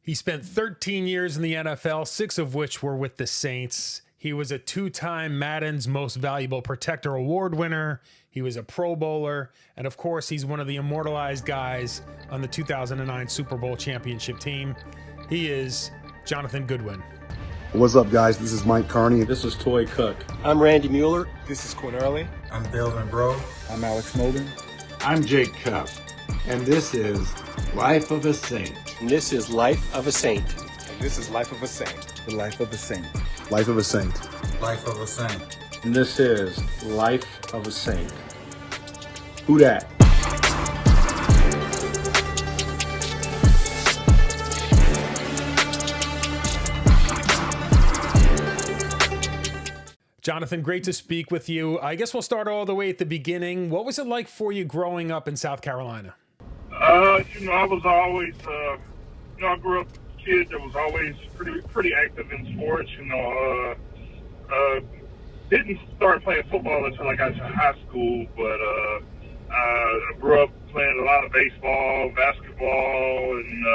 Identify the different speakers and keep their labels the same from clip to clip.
Speaker 1: He spent 13 years in the NFL, 6 of which were with the Saints. He was a 2-time Madden's Most Valuable Protector Award winner. He was a Pro Bowler. And of course, he's one of the immortalized guys on the 2009 Super Bowl championship team. He is Jonathan Goodwin.
Speaker 2: What's up, guys? This is Mike Carney.
Speaker 3: This is Toy Cook.
Speaker 4: I'm Randy Mueller.
Speaker 5: This is Quinn Early.
Speaker 6: I'm Delvin Bro.
Speaker 7: I'm Alex Molden.
Speaker 8: I'm Jake Cup. And this is Life of a Saint.
Speaker 4: And this is Life of a Saint.
Speaker 5: And this is Life of a Saint.
Speaker 7: The Life of a Saint.
Speaker 2: Life of a Saint.
Speaker 6: Life of a Saint.
Speaker 3: And this is Life of a Saint. Whodat?
Speaker 1: Jonathan, great to speak with you. I guess we'll start all the way at the beginning. What was it like for you growing up in South Carolina?
Speaker 9: I was always, I grew up a kid that was always pretty active in sports. Didn't start playing football until I got to high school, but I grew up playing a lot of baseball, basketball, and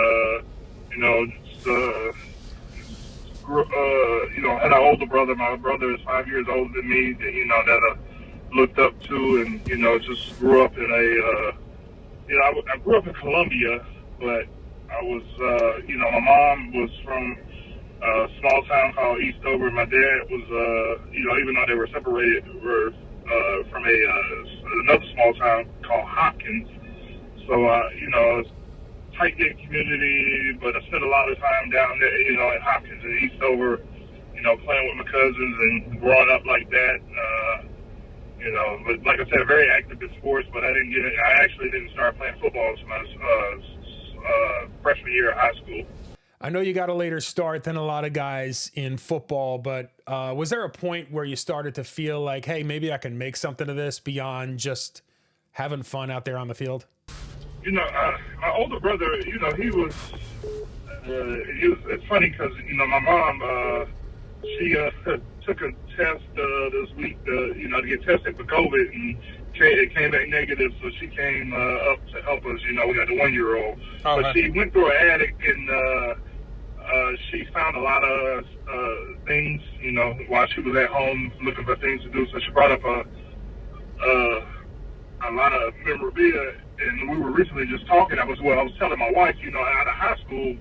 Speaker 9: had an older brother. My brother is 5 years older than me. That I looked up to, and just grew up in I grew up in Columbia, but I was, my mom was from a small town called Eastover. My dad was, even though they were separated, were from another small town called Hopkins. So, tight-knit community, but I spent a lot of time down there, in Hopkins and Eastover, playing with my cousins and growing up like that. But like I said, very active in sports, but I actually didn't start playing football until my freshman year of high school.
Speaker 1: I know you got a later start than a lot of guys in football, but was there a point where you started to feel like, hey, maybe I can make something of this beyond just having fun out there on the field?
Speaker 9: My older brother, he was it's funny because, my mom, she took a test this week, to get tested for COVID, and it came back negative, so she came up to help us. We got the 1-year-old.
Speaker 5: Oh,
Speaker 9: but she went through an attic, and she found a lot of things, while she was at home looking for things to do. So she brought up a lot of memorabilia, and we were recently just talking. I was telling my wife, out of high school,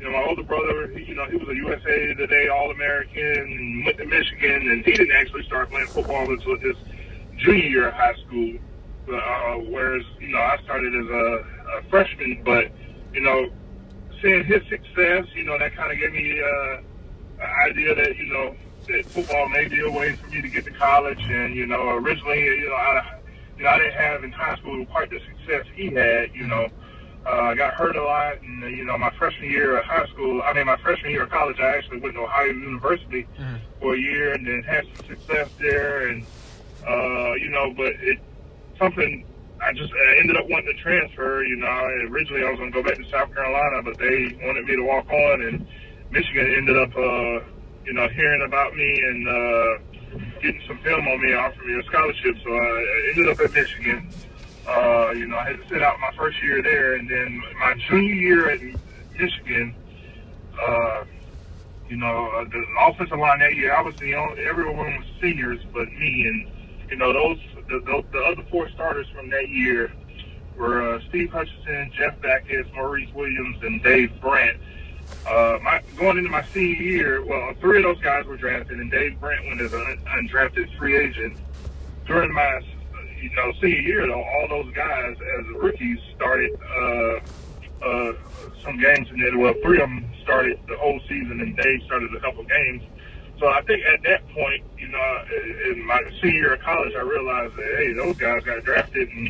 Speaker 9: my older brother, he was a USA Today All-American and went to Michigan, and he didn't actually start playing football until his junior year of high school, whereas, I started as a freshman, but, seeing his success, that kind of gave me an idea that, that football may be a way for me to get to college, and, originally, I didn't have in high school quite the success he had, I got hurt a lot, and, my freshman year of college, I actually went to Ohio University for a year and then had some success there, and, but I ended up wanting to transfer. Originally I was going to go back to South Carolina, but they wanted me to walk on, and Michigan ended up, hearing about me and getting some film on me and offered me a scholarship, so I ended up at Michigan. I had to sit out my first year there, and then my junior year at Michigan, the offensive line that year, I was everyone was seniors but me, and, the other 4 starters from that year were Steve Hutchinson, Jeff Backus, Maurice Williams, and Dave Brandt. Going into my senior year, 3 of those guys were drafted, and Dave Brandt went as an undrafted free agent. During my senior year, though, all those guys as rookies started some games, and then 3 of them started the whole season, and Dave started a couple games. So I think at that point, in my senior year of college, I realized that, hey, those guys got drafted, and,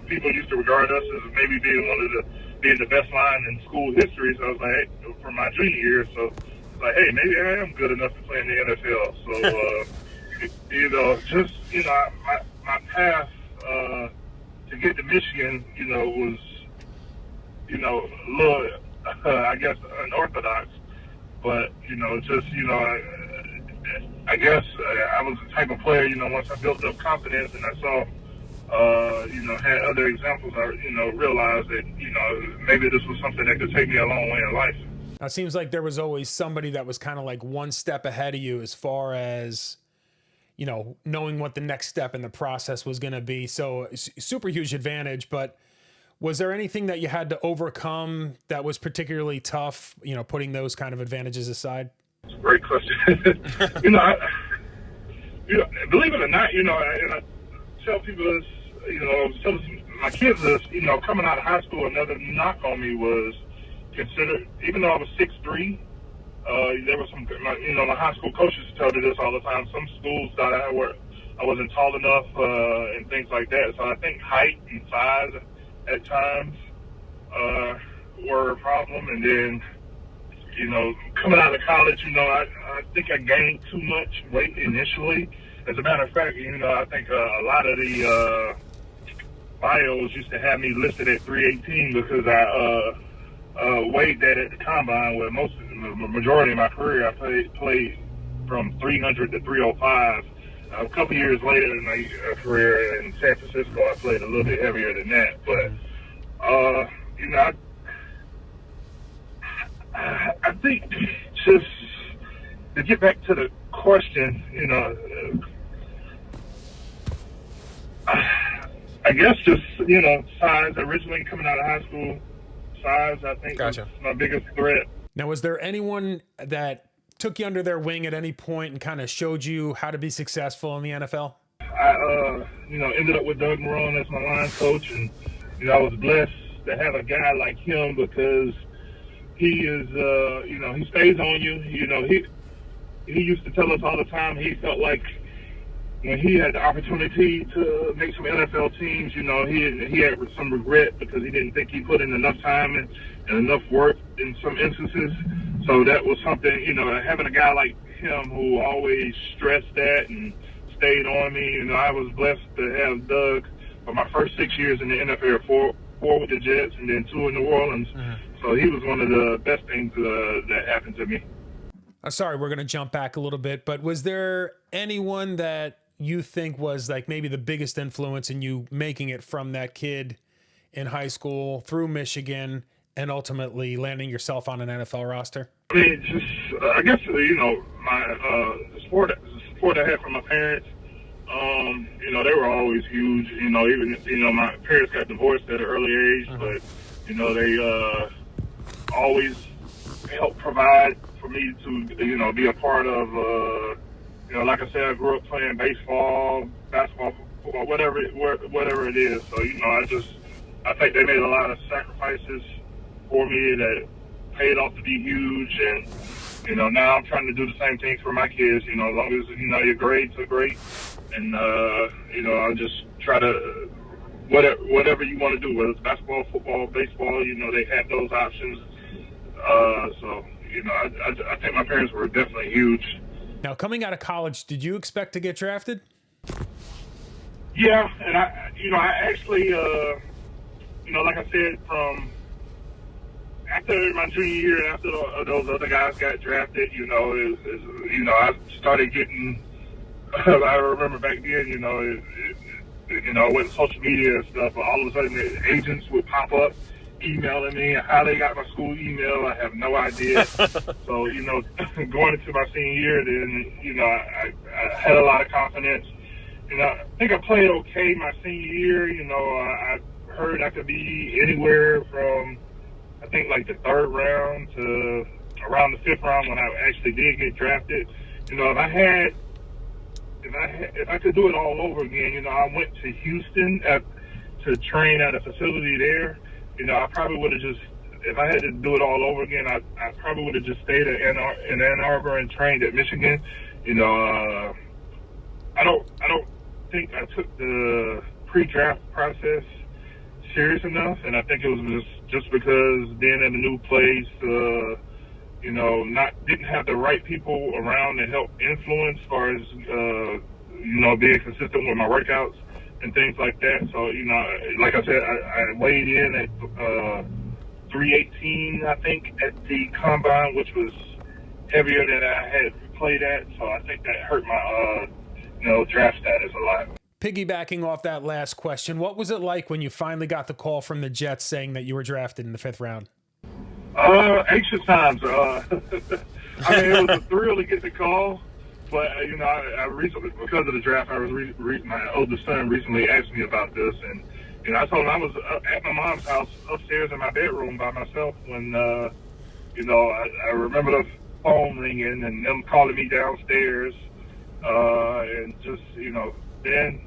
Speaker 9: people used to regard us as maybe being the best line in school history. So I was like, hey, for my junior year, so I was like, hey, maybe I am good enough to play in the NFL. So, my path to get to Michigan, was, a little, I guess, unorthodox. But, I guess I was the type of player, once I built up confidence and I saw, had other examples, I, realized that, maybe this was something that could take me a long way in life.
Speaker 1: It seems like there was always somebody that was kind of like one step ahead of you as far as, you know, knowing what the next step in the process was going to be. So super huge advantage. But was there anything that you had to overcome that was particularly tough, you know, putting those kind of advantages aside?
Speaker 9: Great question. Believe it or not, and I tell people this, tell my kids this, coming out of high school, another knock on me was considered, even though I was 6'3", there was some, my high school coaches tell me this all the time. Some schools thought I wasn't tall enough and things like that. So I think height and size at times were a problem. And then, coming out of college, I think I gained too much weight initially. As a matter of fact, I think a lot of the bios used to have me listed at 318 because I weighed that at the combine. Where the majority of my career, I played from 300 to 305. A couple years later in my career in San Francisco, I played a little bit heavier than that. But I think just to get back to the question, I guess just, size. Originally coming out of high school, size, I think, was my biggest threat.
Speaker 1: Now, was there anyone that took you under their wing at any point and kind of showed you how to be successful in the NFL?
Speaker 9: I, ended up with Doug Marrone as my line coach, and, I was blessed to have a guy like him because he is, he stays on you. He used to tell us all the time he felt like when he had the opportunity to make some NFL teams, he had some regret because he didn't think he put in enough time and enough work in some instances. So that was something, having a guy like him who always stressed that and stayed on me. I was blessed to have Doug for my first 6 years in the NFL, four with the Jets and then 2 in New Orleans. So he was one of the best things that happened to me.
Speaker 1: Sorry, we're going to jump back a little bit, but was there anyone that you think was like maybe the biggest influence in you making it from that kid in high school through Michigan and ultimately landing yourself on an NFL roster?
Speaker 9: I mean, I guess, my the support I had from my parents, they were always huge. Even, my parents got divorced at an early age, but, they always helped provide for me to, be a part of, like I said, I grew up playing baseball, basketball, football, whatever it is. So, I think they made a lot of sacrifices for me that paid off to be huge. And, now I'm trying to do the same things for my kids, as long as, your grades are great. And, I'll just try to, whatever you want to do, whether it's basketball, football, baseball, they have those options. So, I think my parents were definitely huge.
Speaker 1: Now, coming out of college, did you expect to get drafted?
Speaker 9: Yeah, and I actually, like I said, from after my junior year, after those other guys got drafted, I started getting. I remember back then, I went to social media and stuff, but all of a sudden the agents would pop up emailing me. How they got my school email, I have no idea. So, going into my senior year, then, I had a lot of confidence. I think I played okay my senior year. I heard I could be anywhere from, I think, like the 3rd round to around the 5th round when I actually did get drafted. If I could do it all over again, I went to Houston to train at a facility there. I probably would have just, if I had to do it all over again, I probably would have just stayed in Ann Arbor and trained at Michigan. I don't think I took the pre-draft process serious enough, and I think it was just because being in a new place, didn't have the right people around to help influence as far as, being consistent with my workouts and things like that. So, like I said, I weighed in at 318, I think, at the combine, which was heavier than I had played at. So I think that hurt my, draft status a lot.
Speaker 1: Piggybacking off that last question, what was it like when you finally got the call from the Jets saying that you were drafted in the 5th round?
Speaker 9: Anxious times. I mean, it was a thrill to get the call, but I recently, because of the draft, my oldest son recently asked me about this, and I told him I was at my mom's house upstairs in my bedroom by myself when I remember the phone ringing and them calling me downstairs, and just then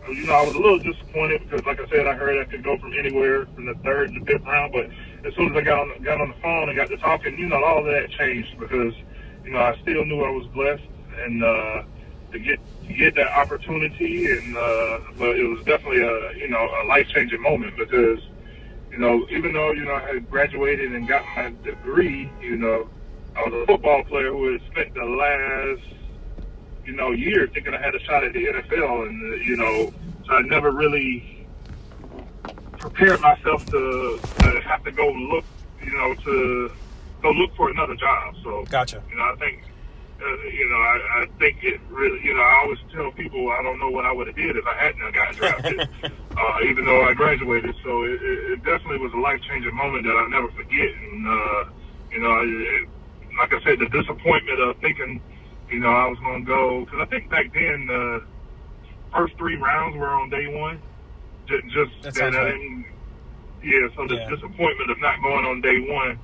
Speaker 9: I was a little disappointed because, like I said, I heard I could go from anywhere from the third to fifth round. But as soon as I got on the phone and got to talking, all of that changed because, I still knew I was blessed and to get that opportunity. And but it was definitely a life-changing moment because, even though I had graduated and got my degree, I was a football player who had spent the last year thinking I had a shot at the NFL, and so I never really prepared myself to have to go look, to go look for another job. So,
Speaker 1: Gotcha.
Speaker 9: I think, I think it really, I always tell people I don't know what I would have did if I hadn't got drafted, even though I graduated. So it definitely was a life-changing moment that I'll never forget. And like I said, the disappointment of thinking, I was going to go, because I think back then the first 3 rounds were on day one.
Speaker 1: That sounds right.
Speaker 9: So the disappointment of not going on day one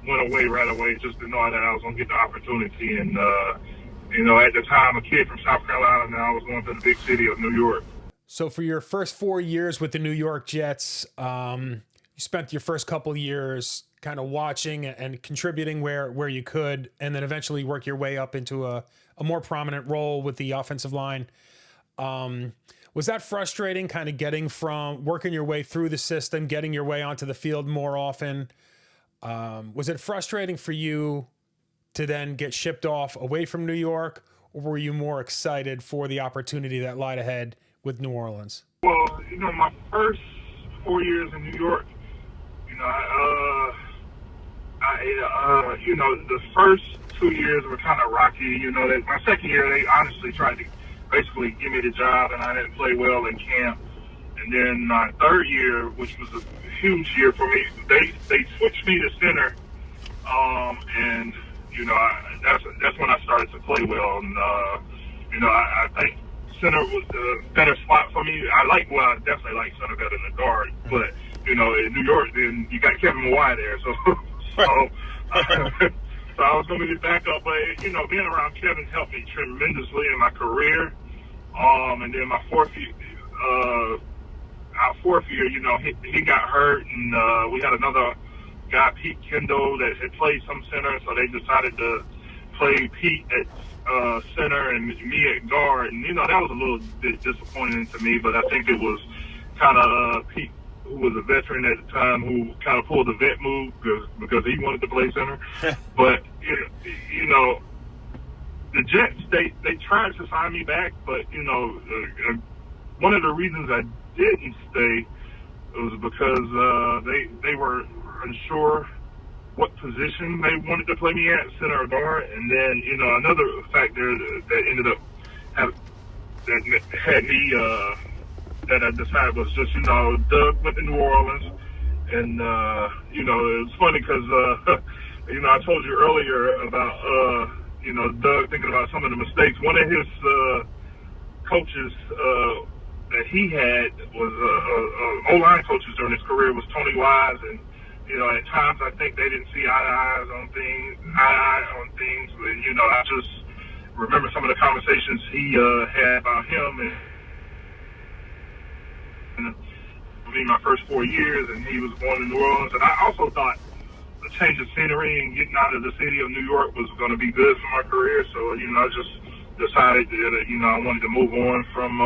Speaker 9: went away right away, just to know that I was going to get the opportunity. And, at the time, a kid from South Carolina, now I was going to the big city of New York.
Speaker 1: So for your first 4 years with the New York Jets, you spent your first couple years kind of watching and contributing where you could, and then eventually work your way up into a more prominent role with the offensive line. Was that frustrating, kind of getting from working your way through the system, getting your way onto the field more often? Was it frustrating for you to then get shipped off away from New York, or were you more excited for the opportunity that lied ahead with New Orleans?
Speaker 9: Well, my first 4 years in New York, the first 2 years were kind of rocky. My second year, they honestly tried to basically give me the job, and I didn't play well in camp. And then my third year, which was a huge year for me, they switched me to center, and that's when I started to play well. And I think center was the better spot for me. I definitely like center better than guard, but in New York, then you got Kevin Mawai there, so so I was going to be back up. But being around Kevin helped me tremendously in my career. And then my fourth year, he got hurt, and we had another guy, Pete Kendall, that had played some center, so they decided to play Pete at center and me at guard. And that was a little bit disappointing to me, but I think it was kind of Pete, who was a veteran at the time, who kind of pulled the vet move because he wanted to play center. But the Jets, they tried to sign me back, but one of the reasons I didn't stay was because they were unsure what position they wanted to play me at, center or guard. And then another factor that ended up that had me that I decided was just Doug went to New Orleans, and it was funny because I told you earlier about Doug thinking about some of the mistakes. One of his coaches that he had was O-line coaches during his career was Tony Wise, and at times I think they didn't see eye on things. And I just remember some of the conversations he had about him, and my first 4 years, and he was going to New Orleans. And I also thought a change of scenery and getting out of the city of New York was going to be good for my career. So I just decided that I wanted to move on from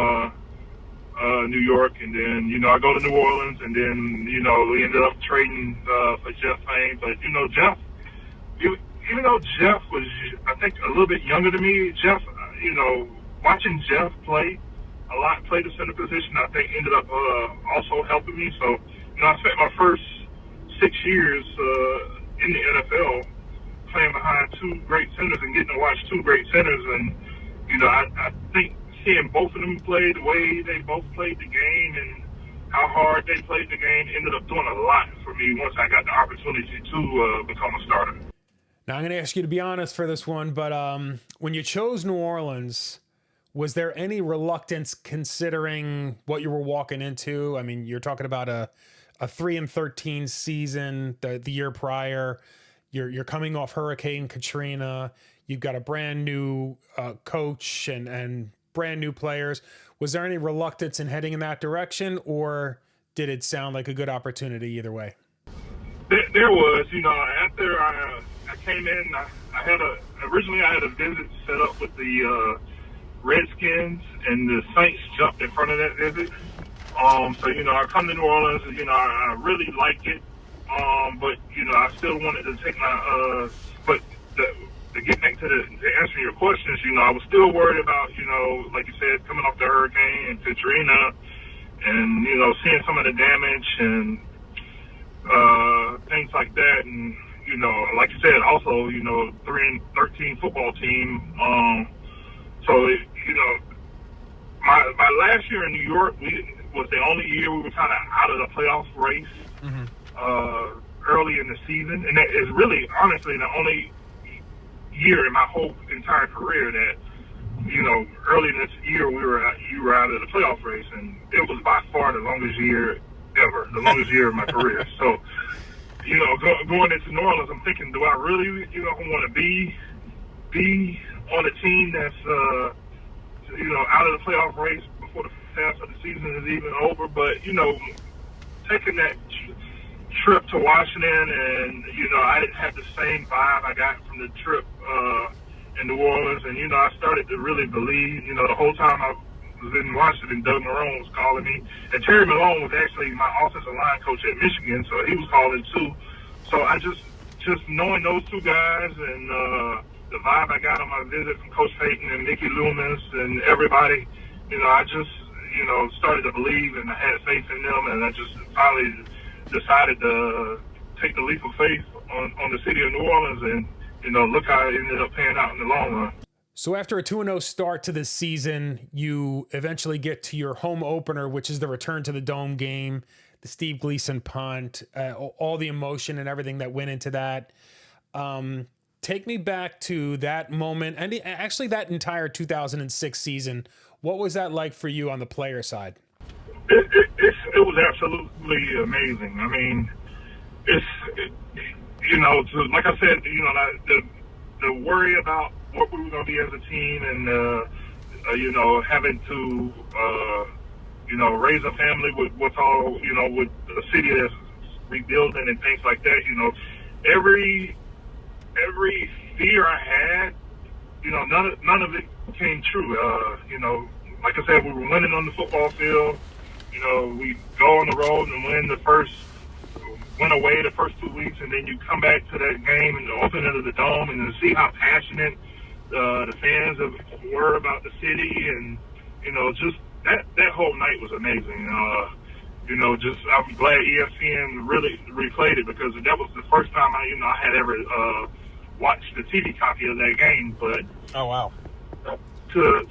Speaker 9: New York, and then I go to New Orleans, and then we ended up trading for Jeff Fain. But Jeff, even though Jeff was I think a little bit younger than me, Jeff, watching Jeff play the center position, I think ended up also helping me. So I spent my first 6 years in the NFL playing behind 2 great centers and getting to watch 2 great centers, and I think seeing both of them play the way they both played the game and how hard they played the game, ended up doing a lot for me once I got the opportunity to become a starter.
Speaker 1: Now, I'm going to ask you to be honest for this one, but when you chose New Orleans, was there any reluctance considering what you were walking into? I mean, you're talking about a 3-13 season the year prior. You're coming off Hurricane Katrina. You've got a brand new coach and brand new players. Was there any reluctance in heading in that direction, or did it sound like a good opportunity either way?
Speaker 9: There was, after I came in, originally I had a visit set up with the Redskins, and the Saints jumped in front of that visit. So, I come to New Orleans, I really liked it. But, I still wanted to take my, to get back to answering your questions, I was still worried about, like you said, coming off the hurricane and Katrina and, seeing some of the damage and things like that. And, like you said, also, 3-13 football team. My last year in New York was the only year we were kind of out of the playoff race early in the season. And that is really, honestly, the only year in my whole entire career that, early in this year you were out of the playoff race, and it was by far the longest year ever, the longest year of my career. So, going into New Orleans, I'm thinking, do I really, want to be on a team that's, out of the playoff race before the half of the season is even over? But, taking that trip to Washington, and I didn't have the same vibe I got from the trip in New Orleans, and I started to really believe. The whole time I was in Washington, Doug Marrone was calling me, and Terry Malone was actually my offensive line coach at Michigan, so he was calling too. So I just knowing those two guys and the vibe I got on my visit from Coach Payton and Mickey Loomis and everybody, I just started to believe, and I had faith in them, and I just finally decided to take the leap of faith on the city of New Orleans, and look how it ended up paying out in the long run.
Speaker 1: So after a 2-0 start to this season, you eventually get to your home opener, which is the return to the Dome game, the Steve Gleason punt, all the emotion and everything that went into that. Take me back to that moment, and actually that entire 2006 season. What was that like for you on the player side?
Speaker 9: It was absolutely amazing. I mean, like I said, the worry about what we were going to be as a team, and having to raise a family with what's all with a city that's rebuilding and things like that. Every fear I had, none of it came true. Like I said, we were winning on the football field. We go on the road and win away the first 2 weeks, and then you come back to that game and the opening of the Dome, and to see how passionate the fans were about the city, and just that whole night was amazing. I'm glad ESPN really replayed it, because that was the first time I had ever watched the TV copy of that game. But
Speaker 5: oh wow,
Speaker 9: to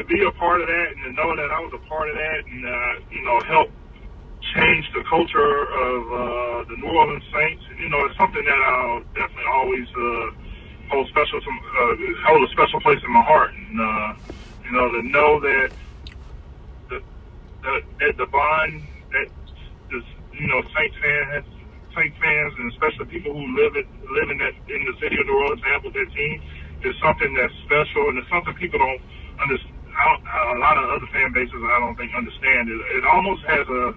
Speaker 9: be a part of that, and to know that I was a part of that, and help change the culture of the New Orleans Saints, it's something that I'll definitely always hold a special place in my heart. And to know that the bond that this Saints fans, and especially people who live in the city of New Orleans have with their team, is something that's special, and it's something people don't understand. A lot of other fan bases, I don't think, understand it. It almost has a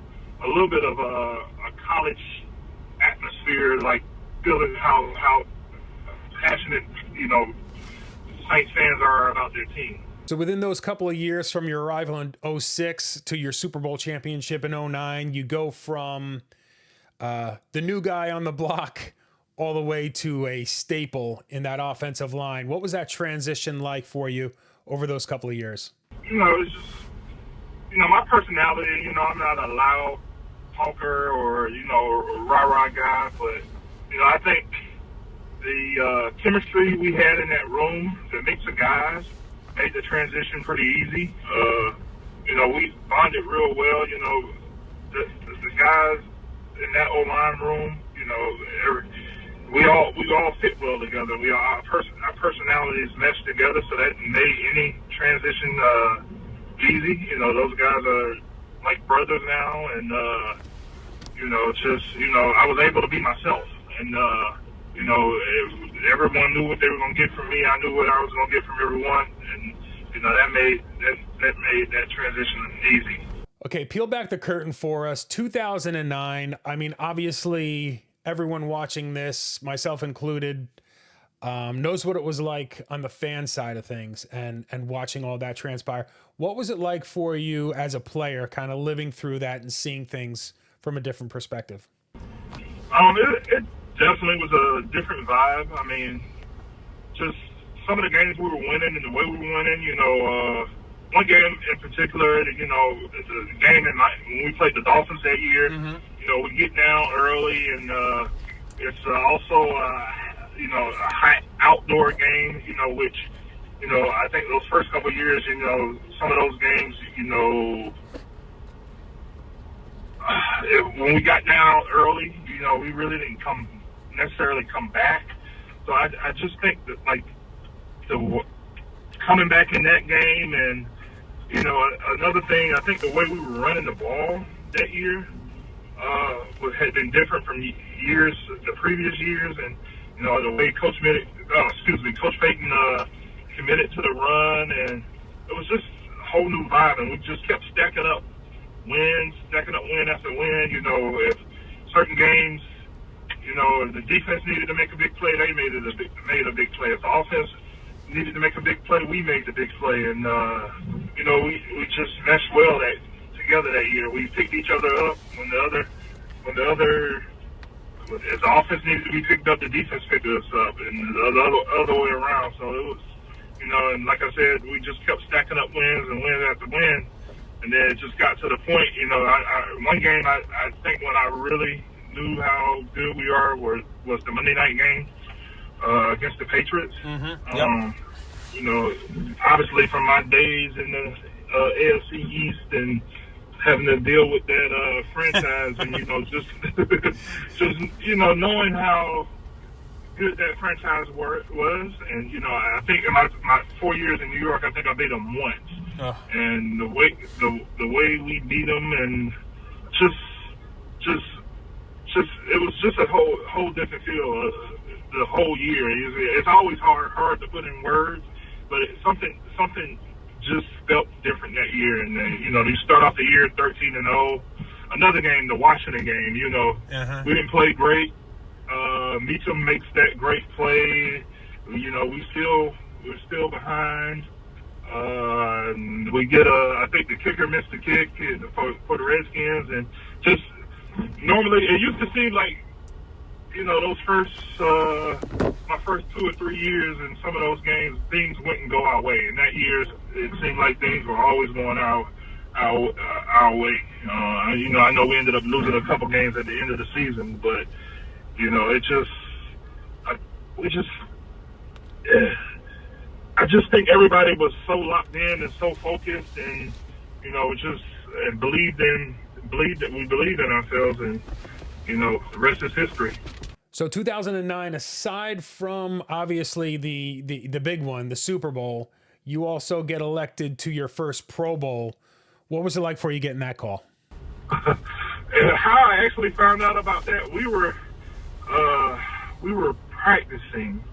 Speaker 9: little bit of a college atmosphere, like feeling how passionate Saints fans are about their team.
Speaker 1: So within those couple of years from your arrival in 2006 to your Super Bowl championship in 2009, you go from the new guy on the block all the way to a staple in that offensive line. What was that transition like for you over those couple of years?
Speaker 9: It's just, my personality, I'm not a loud talker or, rah-rah guy, but, I think the chemistry we had in that room, the mix of guys, made the transition pretty easy. We bonded real well, guys in that O-line room, you know, we all fit well together. Our personalities mesh together, so that made any transition easy. You know, those guys are like brothers now, and you know, just, you know, I was able to be myself, and you know, everyone knew what they were going to get from me. I knew what I was going to get from everyone, and you know, that made that transition easy.
Speaker 1: Okay, peel back the curtain for us. 2009. I mean, obviously, everyone watching this, myself included, knows what it was like on the fan side of things, and watching all that transpire. What was it like for you as a player, kind of living through that and seeing things from a different perspective?
Speaker 9: It definitely was a different vibe. I mean, just some of the games we were winning and the way we were winning, you know, one game in particular, you know, the game when we played the Dolphins that year, you know, we get down early, and it's also, you know, a hot outdoor game, you know, which, you know, I think those first couple of years, you know, some of those games, you know, when we got down early, you know, we really didn't necessarily come back. So I just think that, like, coming back in that game, and, you know, another thing, I think the way we were running the ball that year had been different from the previous years, and, you know, the way Coach Payton committed to the run, and it was just a whole new vibe, and we just kept stacking up win after win. You know, if certain games, you know, the defense needed to make a big play, they made a big play. If the offense needed to make a big play, we made the big play, and you know, we just meshed well together that year. We picked each other up when as the offense needed to be picked up, the defense picked us up, and the other way around. So it was, you know, and like I said, we just kept stacking up wins and win after win, and then it just got to the point, you know, one game I think when I really knew how good we are was the Monday night game against the Patriots. You know, obviously from my days in the AFC East and having to deal with that franchise, and, you know, just you know, knowing how good that franchise was, and, you know, I think in my 4 years in New York, I think I beat them once, and the way we beat them, and just it was just a whole different feel the whole year. It's always hard to put in words, but something just felt different that year. And then, you know, you start off the year 13-0. Another game, the Washington game, you know, we didn't play great. Meacham makes that great play. You know, we're still behind. We get I think the kicker missed the kick for the Redskins, and just normally it used to seem like, you know, those my first 2 or 3 years in some of those games, things wouldn't go our way. And that year, it seemed like things were always going our way. You know, I know we ended up losing a couple games at the end of the season, but, you know, I just think everybody was so locked in and so focused, and, you know, and we believed in ourselves, and, you know, the rest is history.
Speaker 1: So 2009, aside from obviously the big one, the Super Bowl, you also get elected to your first Pro Bowl. What was it like for you getting that call?
Speaker 9: And how I actually found out about that, we were practicing,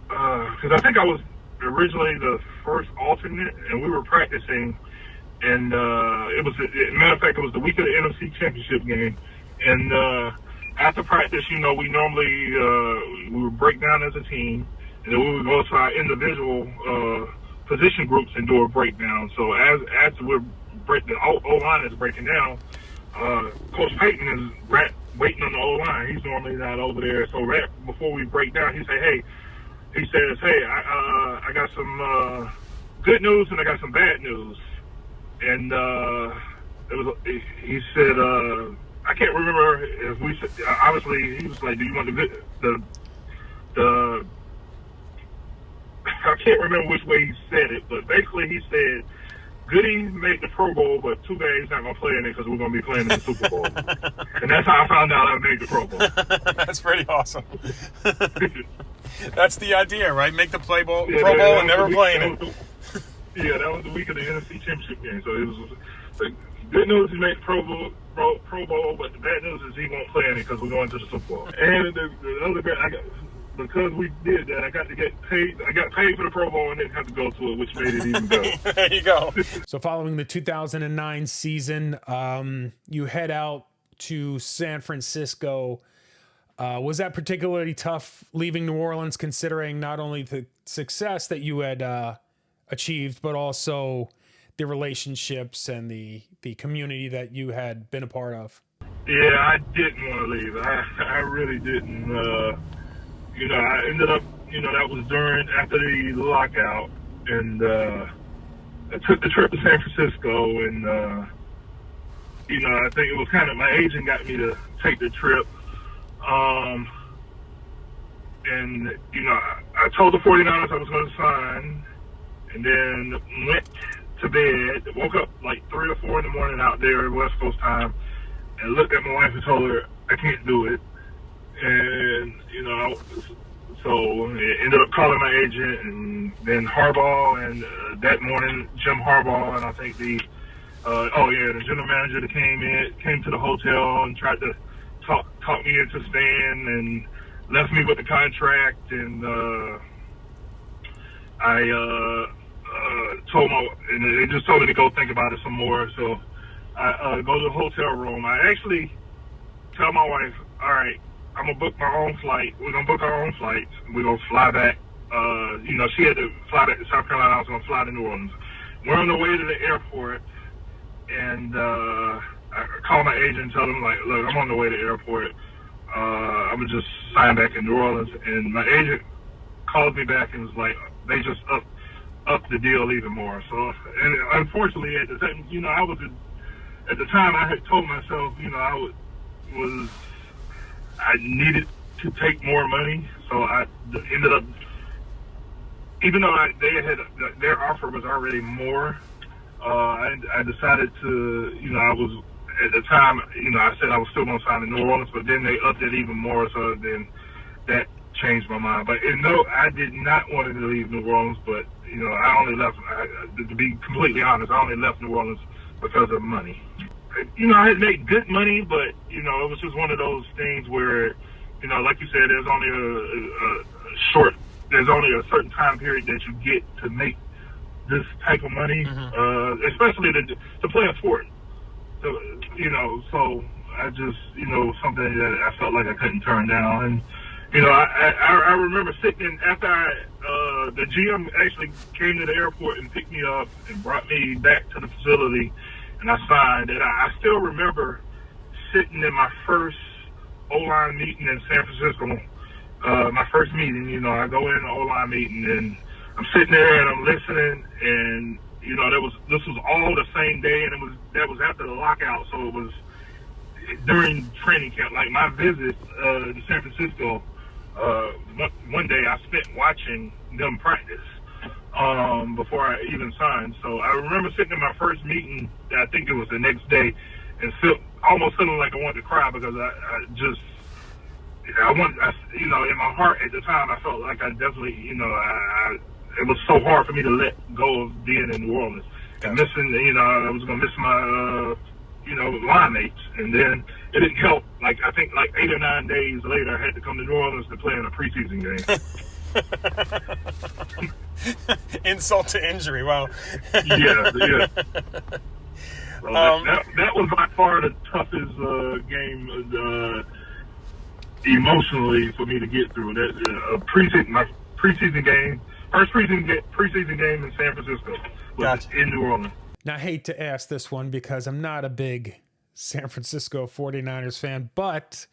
Speaker 9: because I think I was originally the first alternate, and we were practicing, and as a matter of fact, it was the week of the NFC Championship game, and after practice, you know, we normally we would break down as a team, and then we would go to our individual position groups and do a breakdown. So as the O-line is breaking down, Coach Payton is waiting on the O-line. He's normally not over there. So right before we break down, he says, hey, I got some good news and I got some bad news. And he said, I can't remember if we said, obviously he was like, do you want the I can't remember which way he said it, but basically he said, Goody made the Pro Bowl, but too bad he's not going to play in it because we're going to be playing in the Super Bowl. And that's how I found out I made the Pro Bowl.
Speaker 1: That's pretty awesome. That's the idea, right? Make the Pro Bowl
Speaker 9: Yeah,
Speaker 1: and never play in it.
Speaker 9: That was the week of the NFC Championship game. So it was the good news, he made the Pro Bowl, but the bad news is he won't play in it because we're going to the Super Bowl. And the other bad, because we did that, I got to get paid. I got paid for the Pro Bowl and didn't have to go to it, which made it even better.
Speaker 1: There you go. So following the 2009 season, you head out to San Francisco. Was that particularly tough leaving New Orleans, considering not only the success that you had achieved, but also the relationships and the community that you had been a part of?
Speaker 9: Yeah, I didn't want to leave. I really didn't. I ended up, that was after the lockout, and I took the trip to San Francisco, and, I think it was kind of, my agent got me to take the trip. And, I told the 49ers I was going to sign, and then went to bed, woke up like 3 or 4 in the morning out there West Coast time, and looked at my wife and told her I can't do it. And, so I ended up calling my agent, and then Harbaugh, and that morning, Jim Harbaugh, and I think the general manager that came to the hotel and tried to talk me into staying and left me with the contract, and they just told me to go think about it some more. So I go to the hotel room. I actually tell my wife, all right, I'm going to book my own flight. We're going to book our own flights. We're going to fly back. She had to fly back to South Carolina. I was going to fly to New Orleans. We're on the way to the airport, and I call my agent and tell them, like, look, I'm on the way to the airport. I'm going to just sign back in New Orleans. And my agent called me back and was like, they just up the deal even more. So, and unfortunately, at the time, at the time I had told myself, I needed to take more money, so I ended up, even though their offer was already more, I decided to, I was, at the time, I said I was still going to sign in New Orleans, but then they upped it even more, so then that changed my mind. But I did not want to leave New Orleans, but, I only left, to be completely honest, I only left New Orleans because of money. I had made good money, but, it was just one of those things where, like you said, there's only a certain time period that you get to make this type of money, especially to play a sport. So, so I just, something that I felt like I couldn't turn down. And, I remember sitting after the GM actually came to the airport and picked me up and brought me back to the facility, and I signed. And I still remember sitting in my first O-line meeting in San Francisco, my first meeting. I go in the O-line meeting, and I'm sitting there and I'm listening, and this was all the same day, and that was after the lockout, so it was during training camp. Like my visit to San Francisco, one day I spent watching them practice before I even signed. So I remember sitting in my first meeting, I think it was the next day, and almost feeling like I wanted to cry because in my heart at the time, I felt like I definitely, it was so hard for me to let go of being in New Orleans and missing, I was going to miss my, line mates. And then it didn't help. Like, I think like 8 or 9 days later, I had to come to New Orleans to play in a preseason game.
Speaker 1: Insult to injury. Wow.
Speaker 9: Yeah. So that was by far the toughest game emotionally for me to get through. That my preseason game, first preseason game in San Francisco was in New Orleans.
Speaker 1: Now, I hate to ask this one because I'm not a big San Francisco 49ers fan, but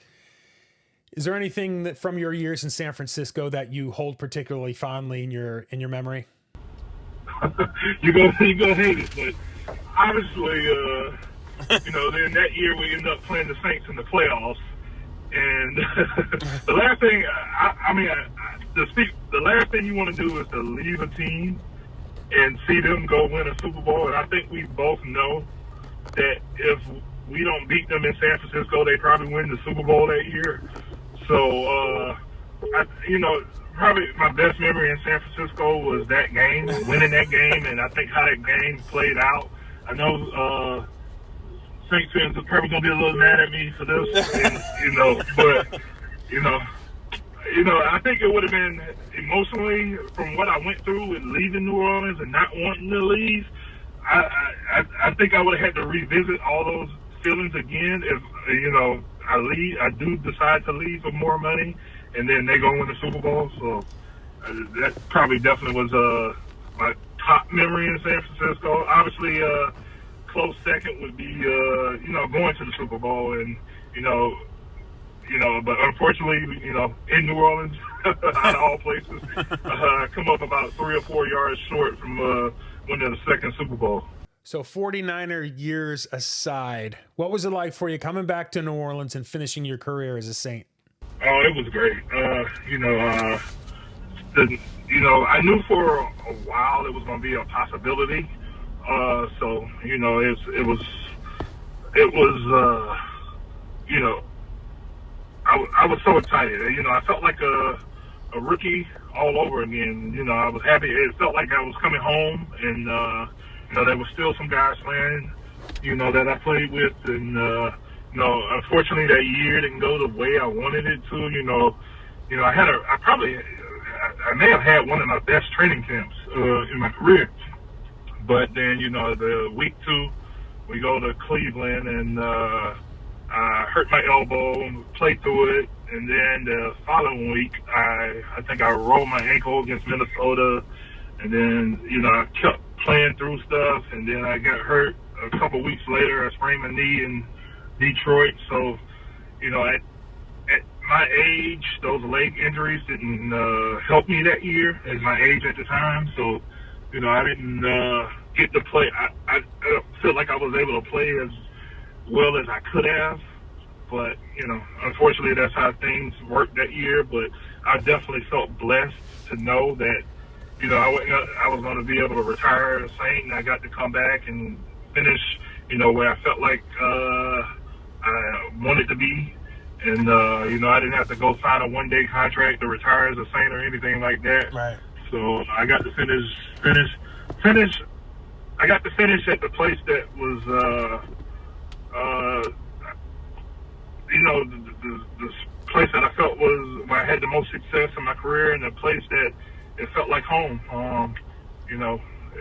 Speaker 1: is there anything that from your years in San Francisco that you hold particularly fondly in your memory?
Speaker 9: You're gonna hate it, but obviously, then that year we ended up playing the Saints in the playoffs, and the last thing, the last thing you want to do is to leave a team and see them go win a Super Bowl. And I think we both know that if we don't beat them in San Francisco, they probably win the Super Bowl that year. So, probably my best memory in San Francisco was that game, winning that game, and I think how that game played out. I know Saints fans are probably going to be a little mad at me for this, but I think it would have been emotionally, from what I went through with leaving New Orleans and not wanting to leave, I think I would have had to revisit all those feelings again if, I do decide to leave for more money and then they go win the Super Bowl. So that probably definitely was my top memory in San Francisco. Obviously, close second would be, going to the Super Bowl and, but unfortunately, in New Orleans, out of all places, come up about 3 or 4 yards short from winning the second Super Bowl.
Speaker 1: So 49er years aside, what was it like for you coming back to New Orleans and finishing your career as a Saint?
Speaker 9: Oh, it was great. I knew for a while it was going to be a possibility. I was so excited. I felt like a rookie all over again. I was happy. It felt like I was coming home, and there were still some guys playing, that I played with, and unfortunately that year didn't go the way I wanted it to. I may have had one of my best training camps in my career, but then the week 2 we go to Cleveland and I hurt my elbow and played through it, and then the following week I think I rolled my ankle against Minnesota, and then I kept playing through stuff, and then I got hurt a couple weeks later. I sprained my knee in Detroit. So, at my age, those leg injuries didn't help me that year at my age at the time. So, I didn't get to play. I feel like I was able to play as well as I could have. But, unfortunately, that's how things worked that year. But I definitely felt blessed to know that, I was going to be able to retire as a Saint, and I got to come back and finish, where I felt like I wanted to be. And, I didn't have to go sign a one-day contract to retire as a Saint or anything like that.
Speaker 1: Right.
Speaker 9: So I got to finish. I got to finish at the place that was, the place that I felt was where I had the most success in my career, and the place that it felt like home.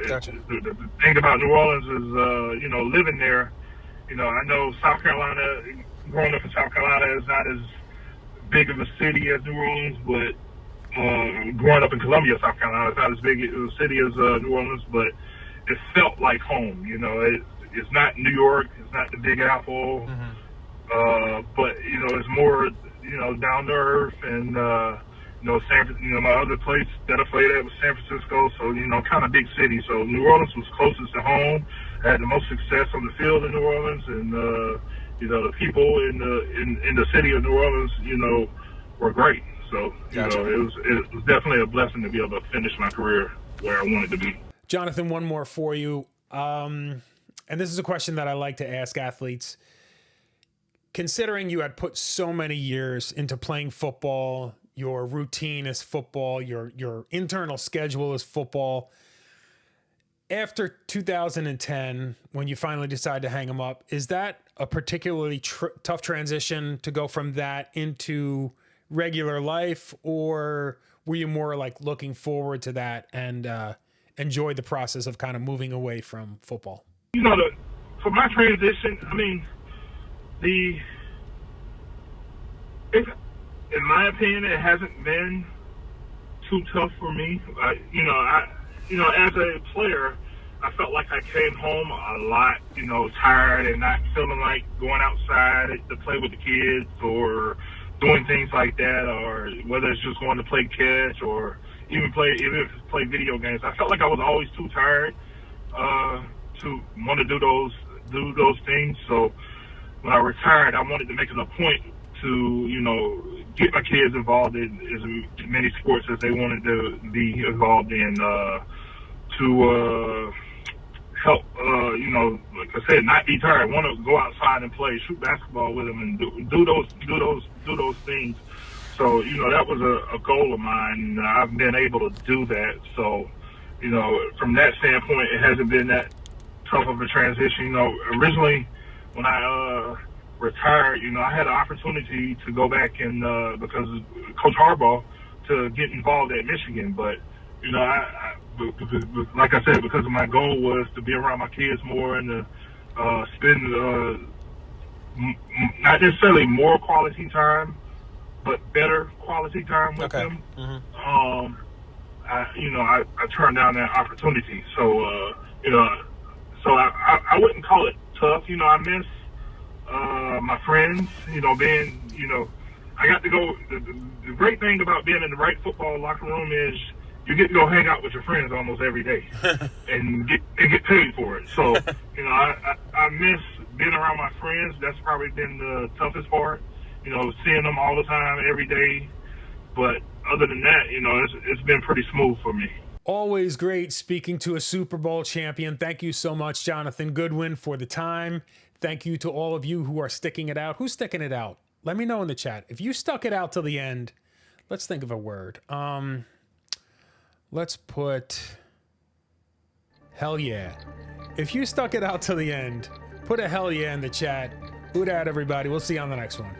Speaker 1: Gotcha.
Speaker 9: The thing about New Orleans is, living there, I know South Carolina, growing up in South Carolina is not as big of a city as New Orleans, but growing up in Columbia, South Carolina, it's not as big a city as New Orleans, but it felt like home. It's not New York, it's not the Big Apple, but, it's more, down to earth, and, my other place that I played at was San Francisco, so, kind of big city. So New Orleans was closest to home. I had the most success on the field in New Orleans, and, the people in the city of New Orleans, were great. So,
Speaker 1: Gotcha.
Speaker 9: It was definitely a blessing to be able to finish my career where I wanted to be.
Speaker 1: Jonathan, one more for you. And this is a question that I like to ask athletes. Considering you had put so many years into playing football, your routine is football, your internal schedule is football. After 2010, when you finally decide to hang them up, is that a particularly tough transition to go from that into regular life, or were you more like looking forward to that and enjoy the process of kind of moving away from football?
Speaker 9: For my transition, in my opinion, it hasn't been too tough for me. As a player, I felt like I came home a lot, tired and not feeling like going outside to play with the kids or doing things like that, or whether it's just going to play catch or even play video games. I felt like I was always too tired to want to do those things. So when I retired, I wanted to make it a point to, get my kids involved in as many sports as they wanted to be involved in. to help, like I said, not be tired. Want to go outside and play, shoot basketball with them, and do those things. So, that was a goal of mine, and I've been able to do that. So, from that standpoint, it hasn't been that tough of a transition. Originally, when I retired, I had an opportunity to go back and because of Coach Harbaugh to get involved at Michigan, but like I said, because of my goal was to be around my kids more and to spend not necessarily more quality time, but better quality time with them. Mm-hmm. I turned down that opportunity. So I wouldn't call it tough. I miss my friends. I got to go. The great thing about being in the right football locker room is you get to go hang out with your friends almost every day and get paid for it. So, I miss being around my friends. That's probably been the toughest part, seeing them all the time, every day. But other than that, it's been pretty smooth for me.
Speaker 1: Always great speaking to a Super Bowl champion. Thank you so much, Jonathan Goodwin, for the time. Thank you to all of you who are sticking it out. Who's sticking it out? Let me know in the chat. If you stuck it out till the end, let's think of a word. Let's put hell yeah. If you stuck it out till the end, put a hell yeah in the chat. Who dat, everybody? We'll see you on the next one.